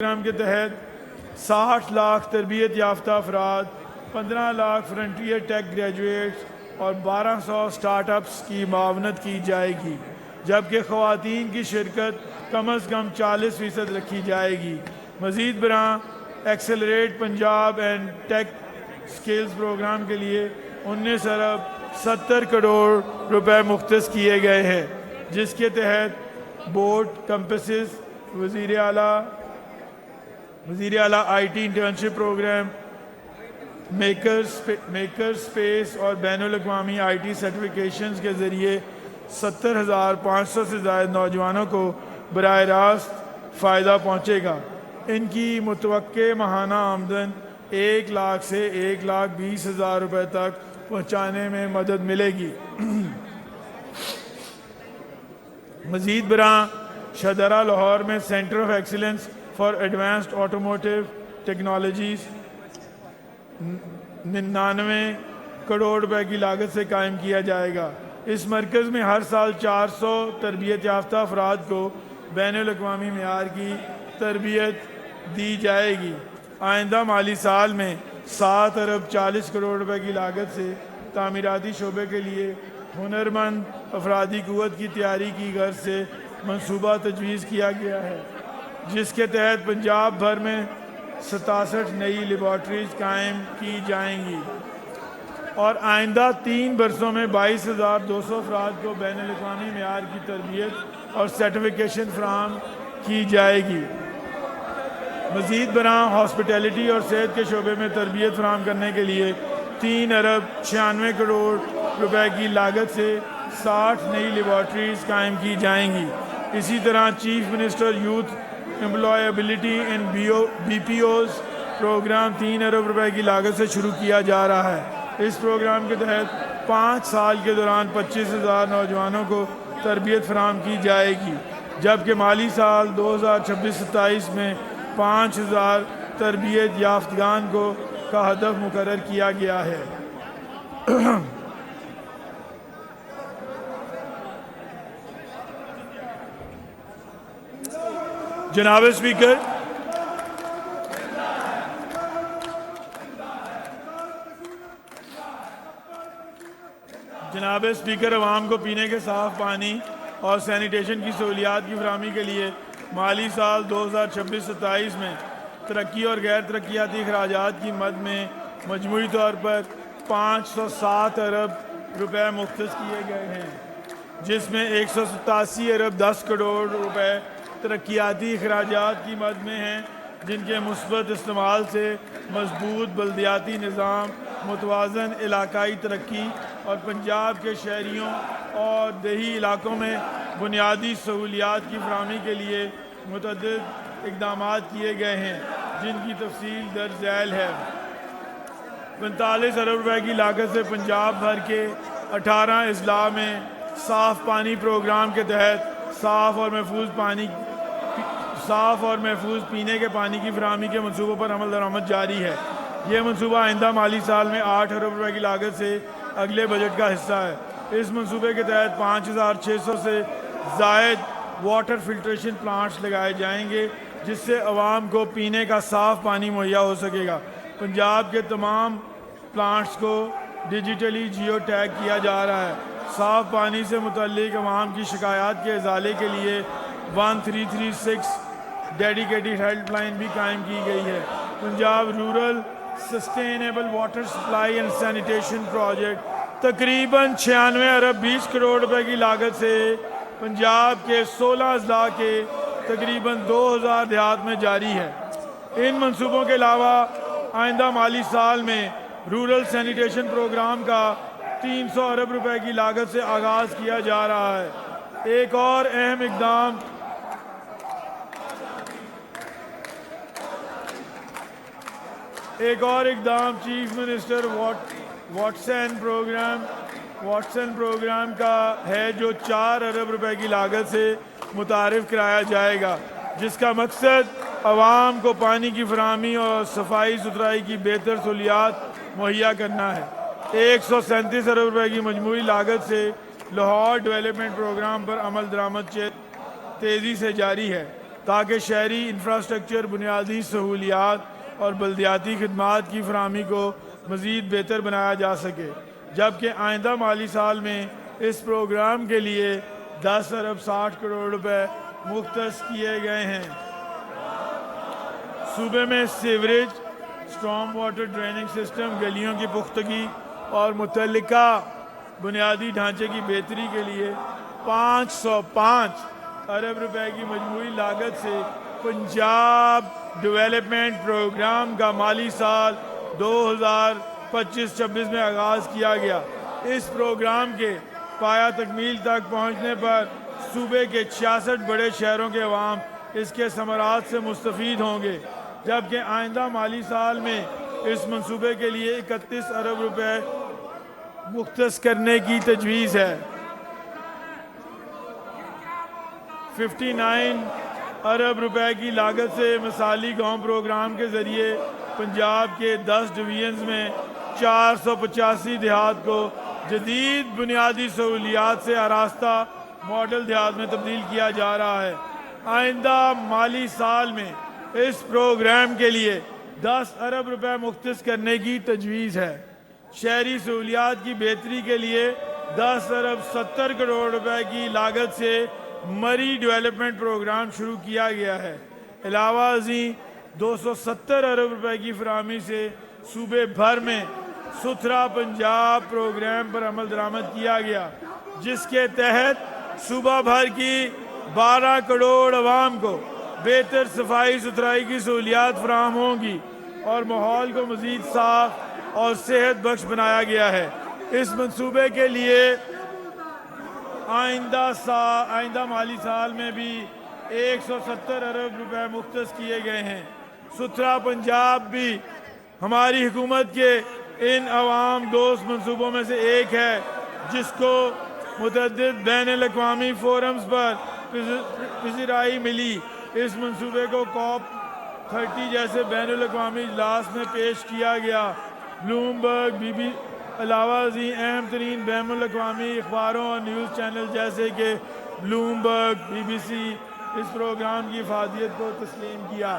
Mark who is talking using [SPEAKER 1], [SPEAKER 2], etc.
[SPEAKER 1] Programme کے تحت 60 لاکھ تربیت یافتہ افراد، 15 لاکھ فرنٹیئر ٹیک گریجویٹس اور 1200 سٹارٹ اپس کی معاونت کی جائے گی، جبکہ خواتین کی شرکت کم از کم 40% رکھی جائے گی۔ مزید برآں accelerate Punjab and tech skills program کے لیے 19 ارب 70 کروڑ روپے مختص کیے گئے ہیں، جس کے تحت بورڈ کمپسز، وزیر اعلیٰ I T internship program, maker space اور بین الاقوامی آئی ٹی سرٹیفکیشنز کے ذریعے 70,500 سے زائد نوجوانوں کو براہ راست فائدہ پہنچے گا۔ ان کی متوقع ماہانہ آمدن 1 لاکھ سے 1,20,000 روپے تک پہنچانے میں مدد ملے گی۔ مزید برآں شاہدرہ لاہور میں centre of excellence for advanced automotive technologies 99 crore روپے کی لاگت سے قائم کیا جائے گا۔ اس مرکز میں ہر سال 400 تربیت یافتہ افراد کو بین الاقوامی معیار کی تربیت دی جائے گی۔ آئندہ مالی سال میں 7 ارب 40 کروڑ روپے کی لاگت سے تعمیراتی شعبے کے لیے ہنرمند افرادی قوت کی تیاری کی غرض سے منصوبہ تجویز کیا گیا ہے، جس کے تحت پنجاب بھر میں 67 نئی لیبارٹریز قائم کی جائیں گی اور آئندہ 3 برسوں میں 22,200 افراد کو بین الاقوامی معیار کی تربیت اور سرٹیفکیشن فراہم کی جائے گی۔ مزید برآں ہاسپٹیلٹی اور صحت کے شعبے میں تربیت فراہم کرنے کے لیے 3 ارب 96 کروڑ روپے کی لاگت سے 60 نئی لیبارٹریز قائم کی جائیں گی۔ اسی طرح chief minister youth employability in B P Os programme 3 ارب روپے کی لاگت سے شروع کیا جا رہا ہے۔ اس پروگرام کے تحت 5 سال کے دوران 25,000 نوجوانوں کو تربیت فراہم کی جائے گی، جبکہ مالی سال 2026-27 میں 5,000 تربیت یافتگان کا ہدف مقرر کیا گیا ہے۔ جناب اسپیکر، عوام کو پینے کے صاف پانی اور سینیٹیشن کی سہولیات کی فراہمی کے لیے مالی سال 2026-27 میں ترقی اور غیر ترقیاتی اخراجات کی مد میں مجموعی طور پر 507 ارب روپے مختص کیے گئے ہیں، جس میں 187 ارب 10 کروڑ روپے ترقیاتی اخراجات کی مد میں ہیں، جن کے مثبت استعمال سے مضبوط بلدیاتی نظام، متوازن علاقائی ترقی اور پنجاب کے شہریوں اور دیہی علاقوں میں بنیادی سہولیات کی فراہمی کے لیے متعدد اقدامات کیے گئے ہیں، جن کی تفصیل درج ذیل ہے۔ 45 ارب روپے کی لاگت سے پنجاب بھر کے 18 اضلاع میں صاف پانی پروگرام کے تحت صاف اور محفوظ پینے کے پانی کی فراہمی کے منصوبوں پر عمل درآمد جاری ہے۔ یہ منصوبہ آئندہ مالی سال میں 8 ارب روپے کی لاگت سے اگلے بجٹ کا حصہ ہے۔ اس منصوبے کے تحت 5,600 سے زائد واٹر فلٹریشن پلانٹس لگائے جائیں گے، جس سے عوام کو پینے کا صاف پانی مہیا ہو سکے گا۔ پنجاب کے تمام پلانٹس کو ڈیجیٹلی جیو ٹیگ کیا جا رہا ہے۔ صاف پانی سے متعلق عوام کی شکایات کے ازالے کے لیے 1336 ڈیڈیکیٹڈ ہیلپ لائن بھی قائم کی گئی ہے۔ Punjab rural sustainable water supply and sanitation project تقریباً 96 ارب 20 کروڑ روپے کی لاگت سے پنجاب کے 16 اضلاع کے تقریباً 2,000 دیہات میں جاری ہے۔ ان منصوبوں کے علاوہ آئندہ مالی سال میں رورل سینیٹیشن پروگرام کا 300 ارب روپے کی لاگت سے آغاز کیا جا رہا ہے۔ ایک اور اہم اقدام چیف منسٹر واٹسن پروگرام کا ہے، جو 4 ارب روپے کی لاگت سے متعارف کرایا جائے گا، جس کا مقصد عوام کو پانی کی فراہمی اور صفائی ستھرائی کی بہتر سہولیات مہیا کرنا ہے۔ 137 ارب روپے کی مجموعی لاگت سے لاہور ڈیولپمنٹ پروگرام پر عمل درآمد تیزی سے جاری ہے۔ تاکہ شہری انفراسٹرکچر، بنیادی سہولیات اور بلدیاتی خدمات کی فراہمی کو مزید بہتر بنایا جا سکے، جبکہ آئندہ مالی سال میں اس پروگرام کے لیے 10 ارب 60 کروڑ روپے مختص کیے گئے ہیں۔ صوبے میں sewerage, storm water draining system, گلیوں کی پختگی اور متعلقہ بنیادی ڈھانچے کی بہتری کے لیے 505 ارب روپے کی مجموعی لاگت سے پنجاب ڈیولپمنٹ پروگرام کا مالی سال 2025-26 میں آغاز کیا گیا۔ اس پروگرام کے پایہ تکمیل تک پہنچنے پر صوبے کے 66 بڑے شہروں کے عوام اس کے ثمرات سے مستفید ہوں گے، جبکہ آئندہ مالی سال میں اس منصوبے کے لیے 31 ارب روپے مختص کرنے کی تجویز ہے۔ 59 ارب روپے کی لاگت سے مثالی گاؤں پروگرام کے ذریعے پنجاب کے 10 ڈویژنز میں 485 دیہات کو جدید بنیادی سہولیات سے آراستہ ماڈل دیہات میں تبدیل کیا جا رہا ہے۔ آئندہ مالی سال میں اس پروگرام کے لیے 10 ارب روپے مختص کرنے کی تجویز ہے۔ شہری سہولیات کی بہتری کے لیے 10 ارب 70 کروڑ روپے کی لاگت سے مری ڈیولپمنٹ پروگرام شروع کیا گیا ہے۔ علاوہ ازیں 270 ارب روپے کی فراہمی سے صوبے بھر میں ستھرا پنجاب پروگرام پر عمل درآمد کیا گیا، جس کے تحت صوبہ بھر کی 12 کروڑ عوام کو بہتر صفائی ستھرائی کی سہولیات فراہم ہوں گی اور ماحول کو مزید صاف اور صحت بخش بنایا گیا ہے۔ اس منصوبے کے لیے آئندہ مالی سال میں بھی 170 ارب روپے مختص کیے گئے ہیں۔ ستھرا پنجاب بھی ہماری حکومت کے ان عوام دوست منصوبوں میں سے ایک ہے، جس کو متعدد بین الاقوامی فورمز پر پذیرائی ملی۔ اس منصوبے کو COP 30 جیسے بین الاقوامی اجلاس میں پیش کیا گیا۔ بلومبرگ علاوہ ازیں اہم ترین بین الاقوامی اخباروں اور نیوز چینل جیسے کہ بلومبرگ، BBC اس پروگرام کی افادیت کو تسلیم کیا۔